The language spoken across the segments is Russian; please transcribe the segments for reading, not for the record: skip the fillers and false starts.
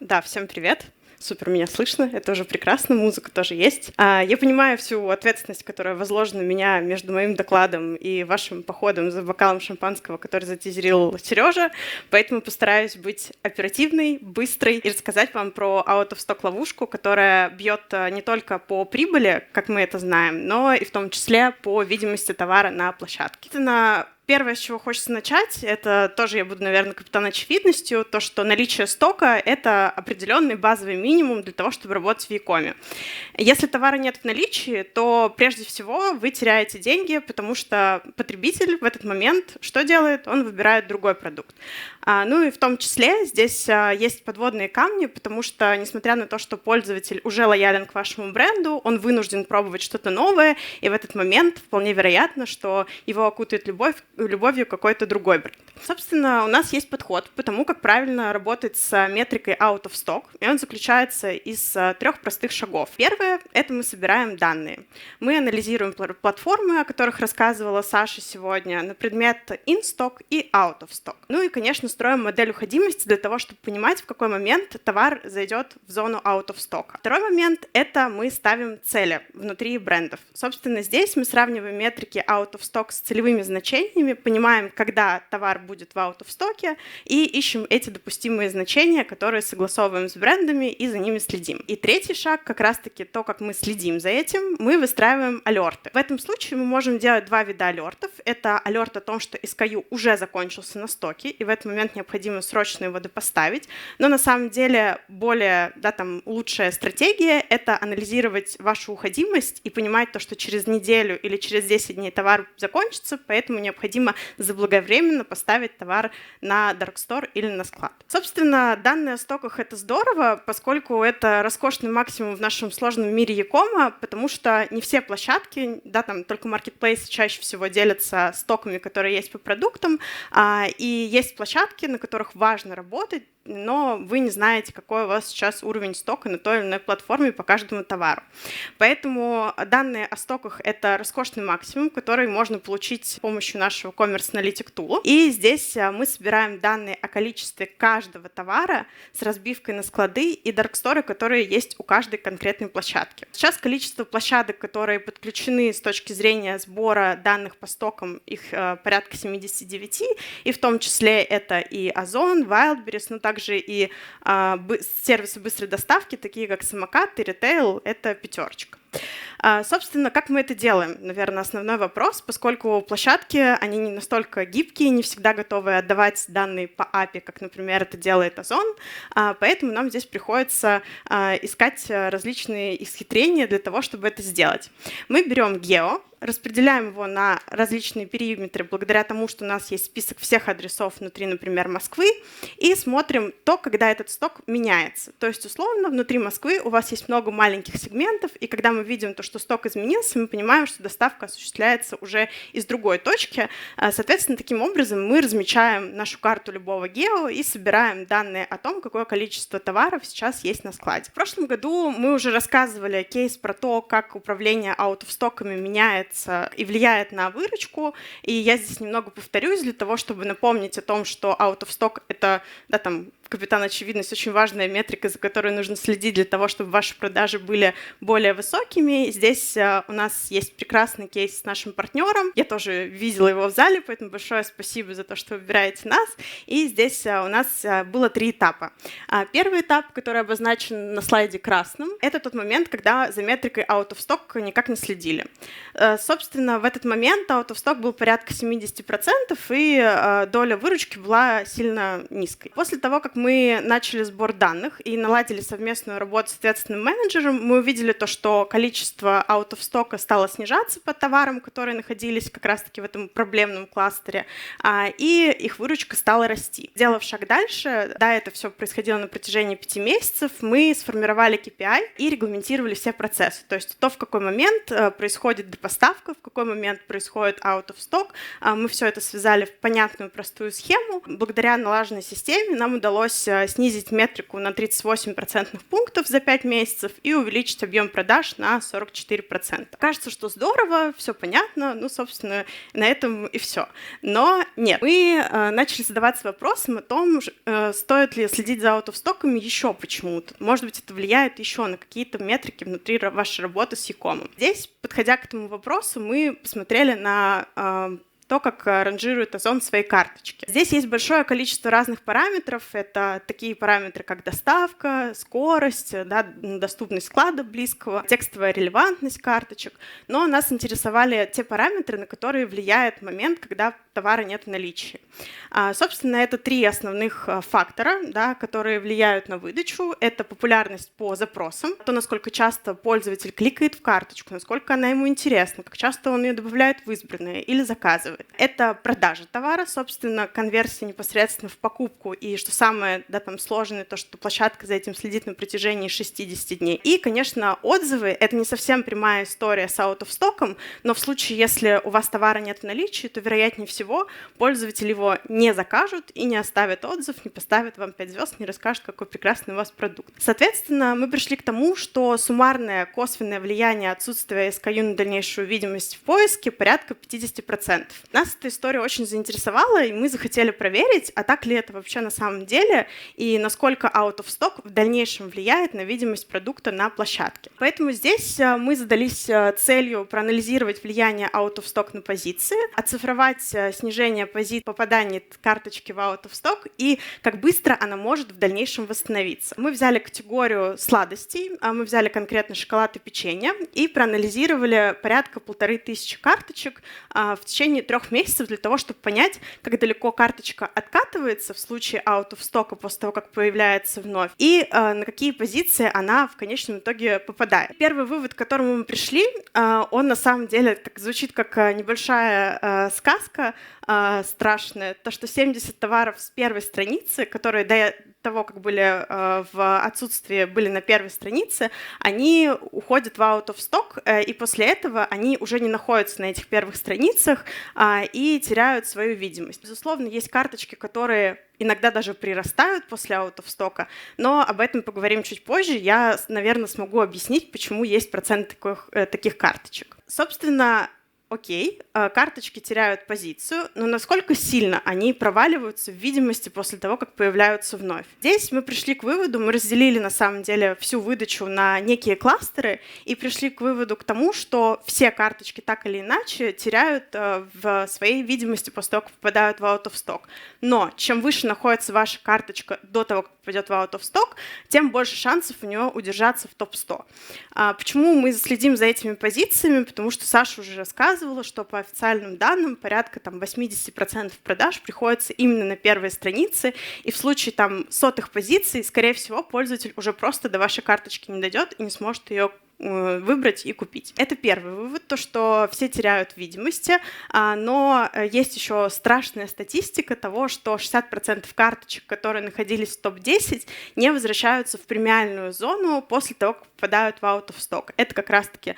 Да, всем привет. Супер, меня слышно, это уже прекрасно, музыка тоже есть. Я понимаю всю ответственность, которая возложена на меня между моим докладом и вашим походом за бокалом шампанского, который затизерил Сережа, поэтому постараюсь быть оперативной, быстрой и рассказать вам про out-of-stock ловушку, которая бьет не только по прибыли, как мы это знаем, но и в том числе по видимости товара на площадке. Первое, с чего хочется начать, это тоже я буду, наверное, капитан очевидностью, то, что наличие стока — это определенный базовый минимум для того, чтобы работать в e-коме. Если товара нет в наличии, то прежде всего вы теряете деньги, потому что потребитель в этот момент что делает? Он выбирает другой продукт. Ну и в том числе здесь есть подводные камни, потому что, несмотря на то, что пользователь уже лоялен к вашему бренду, он вынужден пробовать что-то новое, и в этот момент вполне вероятно, что его окутает любовью какой-то другой бренд. Собственно, у нас есть подход по тому, как правильно работать с метрикой out of stock, и он заключается из 3 простых шагов. Первое — это мы собираем данные. Мы анализируем платформы, о которых рассказывала Саша сегодня, на предмет in-stock и out of stock. Ну и, конечно, строим модель уходимости для того, чтобы понимать, в какой момент товар зайдет в зону out of stock. Второй момент — это мы ставим цели внутри брендов. Собственно, здесь мы сравниваем метрики out of stock с целевыми значениями, понимаем, когда товар будет в out of stock, и ищем эти допустимые значения, которые согласовываем с брендами и за ними следим. И третий шаг, как раз-таки то, как мы следим за этим, мы выстраиваем алерты. В этом случае мы можем делать 2 вида алертов. Это алерт о том, что SKU уже закончился на стоке, и в этот момент необходимо срочно его допоставить. Но на самом деле более лучшая стратегия — это анализировать вашу уходимость и понимать то, что через неделю или через 10 дней товар закончится, поэтому необходимо заблаговременно поставить товар на Dark Store или на склад. Собственно, данные о стоках — это здорово, поскольку это роскошный максимум в нашем сложном мире e-кома, потому что не все площадки, только маркетплейсы чаще всего делятся стоками, которые есть по продуктам, и есть площадки, на которых важно работать, но вы не знаете, какой у вас сейчас уровень стока на той или иной платформе по каждому товару. Поэтому данные о стоках — это роскошный максимум, который можно получить с помощью нашего Commerce Analytic Tool. И здесь мы собираем данные о количестве каждого товара с разбивкой на склады и дарксторы, которые есть у каждой конкретной площадки. Сейчас количество площадок, которые подключены с точки зрения сбора данных по стокам, их порядка 79, и в том числе это и Озон, Wildberries, но также и сервисы быстрой доставки, такие как Самокат и Retail, это 5. Собственно, как мы это делаем? Наверное, основной вопрос, поскольку площадки, они не настолько гибкие, не всегда готовы отдавать данные по API, как, например, это делает Озон, поэтому нам здесь приходится искать различные исхитрения для того, чтобы это сделать. Мы берем гео, распределяем его на различные периметры благодаря тому, что у нас есть список всех адресов внутри, например, Москвы, и смотрим то, когда этот сток меняется. То есть, условно, внутри Москвы у вас есть много маленьких сегментов, и когда мы видим то, что сток изменился, мы понимаем, что доставка осуществляется уже из другой точки. Соответственно, таким образом мы размечаем нашу карту любого гео и собираем данные о том, какое количество товаров сейчас есть на складе. В прошлом году мы уже рассказывали кейс про то, как управление out-of-стоками меняется и влияет на выручку, и я здесь немного повторюсь для того, чтобы напомнить о том, что out of stock — это капитан очевидность, очень важная метрика, за которой нужно следить для того, чтобы ваши продажи были более высокими. Здесь у нас есть прекрасный кейс с нашим партнером. Я тоже видела его в зале, поэтому большое спасибо за то, что вы выбираете нас. И здесь у нас было 3 этапа. Первый этап, который обозначен на слайде красным, это тот момент, когда за метрикой out of stock никак не следили. Собственно, в этот момент out of stock был порядка 70%, и доля выручки была сильно низкой. После того, как мы начали сбор данных и наладили совместную работу с ответственным менеджером, мы увидели то, что количество out of stock стало снижаться по товарам, которые находились как раз-таки в этом проблемном кластере, и их выручка стала расти. Сделав шаг дальше, это все происходило на протяжении 5 месяцев, мы сформировали KPI и регламентировали все процессы. То есть в какой момент происходит допоставка, в какой момент происходит out of stock. Мы все это связали в понятную, простую схему. Благодаря налаженной системе нам удалось удалось снизить метрику на 38% пунктов за 5 месяцев и увеличить объем продаж на 44%. Кажется, что здорово, все понятно, собственно, на этом и все. Но нет, мы начали задаваться вопросом о том, стоит ли следить за out-of-стоками еще почему-то. Может быть, это влияет еще на какие-то метрики внутри вашей работы с e-com. Здесь, подходя к этому вопросу, мы посмотрели на то, как ранжирует Озон свои карточки. Здесь есть большое количество разных параметров. Это такие параметры, как доставка, скорость, доступность склада близкого, текстовая релевантность карточек. Но нас интересовали те параметры, на которые влияет момент, когда товара нет в наличии. Собственно, это 3 основных фактора, которые влияют на выдачу. Это популярность по запросам, то, насколько часто пользователь кликает в карточку, насколько она ему интересна, как часто он ее добавляет в избранное или заказывает. Это продажа товара, собственно, конверсия непосредственно в покупку. И что самое сложное, то, что площадка за этим следит на протяжении 60 дней. И, конечно, отзывы. Это не совсем прямая история с out-of-стоком, но в случае, если у вас товара нет в наличии, то, вероятнее всего, пользователь его не закажут и не оставит отзыв, не поставит вам 5 звезд, не расскажет, какой прекрасный у вас продукт. Соответственно, мы пришли к тому, что суммарное косвенное влияние отсутствия SKU на дальнейшую видимость в поиске порядка 50%. Нас эта история очень заинтересовала, и мы захотели проверить, а так ли это вообще на самом деле, и насколько out of stock в дальнейшем влияет на видимость продукта на площадке. Поэтому здесь мы задались целью проанализировать влияние out of stock на позиции, оцифровать снижение попадания карточки в out of stock и как быстро она может в дальнейшем восстановиться. Мы взяли категорию сладостей, мы взяли конкретно шоколад и печенье и проанализировали порядка 1500 карточек в течение 3 месяцев для того, чтобы понять, как далеко карточка откатывается в случае out of stock после того, как появляется вновь, и на какие позиции она в конечном итоге попадает. Первый вывод, к которому мы пришли, он на самом деле звучит как небольшая сказка страшная, то, что 70 товаров с первой страницы, которые до того, как были в отсутствии, были на первой странице, они уходят в out of stock, и после этого они уже не находятся на этих первых страницах и теряют свою видимость. Безусловно, есть карточки, которые иногда даже прирастают после out of stock, но об этом поговорим чуть позже. Я, наверное, смогу объяснить, почему есть процент таких карточек. Собственно, окей, карточки теряют позицию, но насколько сильно они проваливаются в видимости после того, как появляются вновь? Здесь мы пришли к выводу, мы разделили на самом деле всю выдачу на некие кластеры и пришли к выводу к тому, что все карточки так или иначе теряют в своей видимости после того, как попадают в out of stock. Но чем выше находится ваша карточка до того, как попадет в out of stock, тем больше шансов у нее удержаться в топ-100. Почему мы следим за этими позициями? Потому что Саша уже рассказывала, что по официальным данным порядка 80% продаж приходится именно на первые страницы, и в случае сотых позиций, скорее всего, пользователь уже просто до вашей карточки не дойдет и не сможет ее выбрать и купить. Это первый вывод, то, что все теряют видимости, но есть еще страшная статистика того, что 60% карточек, которые находились в топ-10, не возвращаются в премиальную зону после того, как попадают в out of stock. Это как раз-таки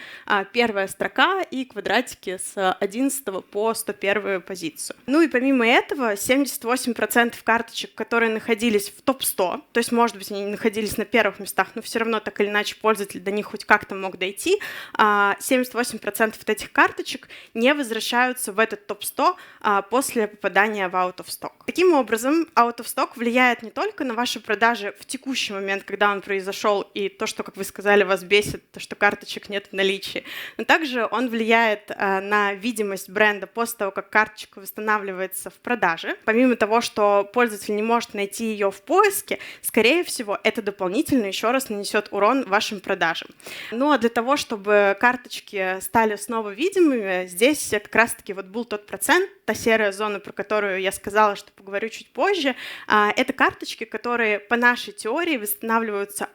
первая строка и квадратики с 11 по 101 позицию. Ну и помимо этого, 78% карточек, которые находились в топ-100, то есть, может быть, они не находились на первых местах, но все равно так или иначе пользователь до них хоть как-то мог дойти, 78% этих карточек не возвращаются в этот топ-100 после попадания в out of stock. Таким образом, out of stock влияет не только на ваши продажи в текущий момент, когда он произошел, и то, что, как вы сказали, вас бесит, то, что карточек нет в наличии, но также он влияет на видимость бренда после того, как карточка восстанавливается в продаже. Помимо того, что пользователь не может найти ее в поиске, скорее всего, это дополнительно еще раз нанесет урон вашим продажам. Ну а для того, чтобы карточки стали снова видимыми, здесь как раз-таки был тот процент, та серая зона, про которую я сказала, что поговорю чуть позже, это карточки, которые по нашей теории восстанавливаются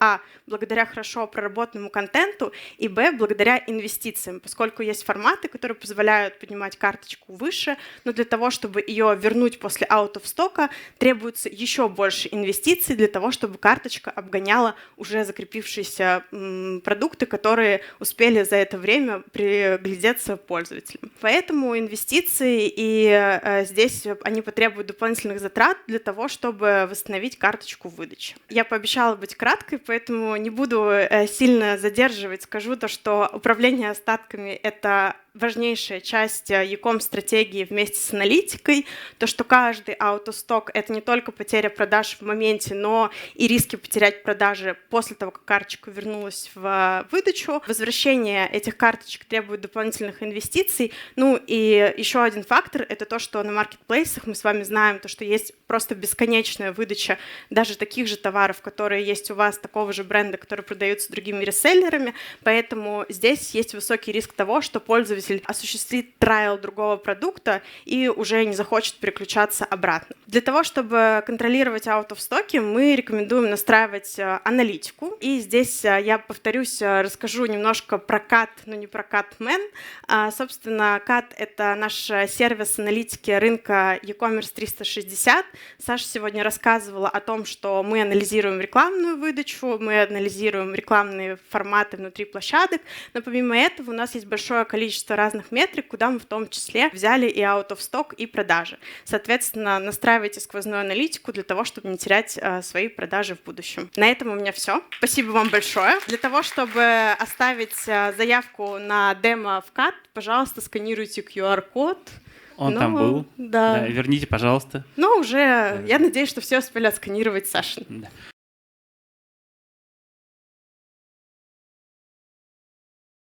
благодаря хорошо проработанному контенту, и благодаря инвестициям, поскольку есть форматы, которые позволяют поднимать карточку выше, но для того, чтобы ее вернуть после out of stock, требуется еще больше инвестиций для того, чтобы карточка обгоняла уже закрепившиеся продукты, которые успели за это время приглядеться пользователям. Поэтому инвестиции, и здесь они потребуют дополнительных затрат для того, чтобы восстановить карточку выдачи. Я пообещала быть краткой, поэтому не буду сильно задерживать. Скажу то, что управление остатками — это важнейшая часть e-com-стратегии вместе с аналитикой. То, что каждый out-of-stock — это не только потеря продаж в моменте, но и риски потерять продажи после того, как карточка вернулась в выдачу. Возвращение этих карточек требует дополнительных инвестиций. Ну и еще один фактор — это то, что на маркетплейсах мы с вами знаем, то, что есть просто бесконечная выдача даже таких же товаров, которые есть у вас, такого же бренда, которые продаются другими реселлерами. Поэтому здесь есть высокий риск того, что пользователь осуществит трайл другого продукта и уже не захочет переключаться обратно. Для того, чтобы контролировать out-of-стоки, мы рекомендуем настраивать аналитику. И здесь я повторюсь, расскажу немножко про CAT, но не про CAT-мен. Собственно, CAT — это наш сервис аналитики рынка e-commerce 360. Саша сегодня рассказывала о том, что мы анализируем рекламную выдачу, мы анализируем рекламные форматы внутри площадок, но помимо этого у нас есть большое количество разных метрик, куда мы в том числе взяли и out of stock, и продажи. Соответственно, настраивайте сквозную аналитику для того, чтобы не терять свои продажи в будущем. На этом у меня все. Спасибо вам большое. Для того, чтобы оставить заявку на демо в CAT, пожалуйста, сканируйте QR-код. Он там был. Да. Да, верните, пожалуйста. Но уже, я надеюсь, что все успели отсканировать, Саша. Да.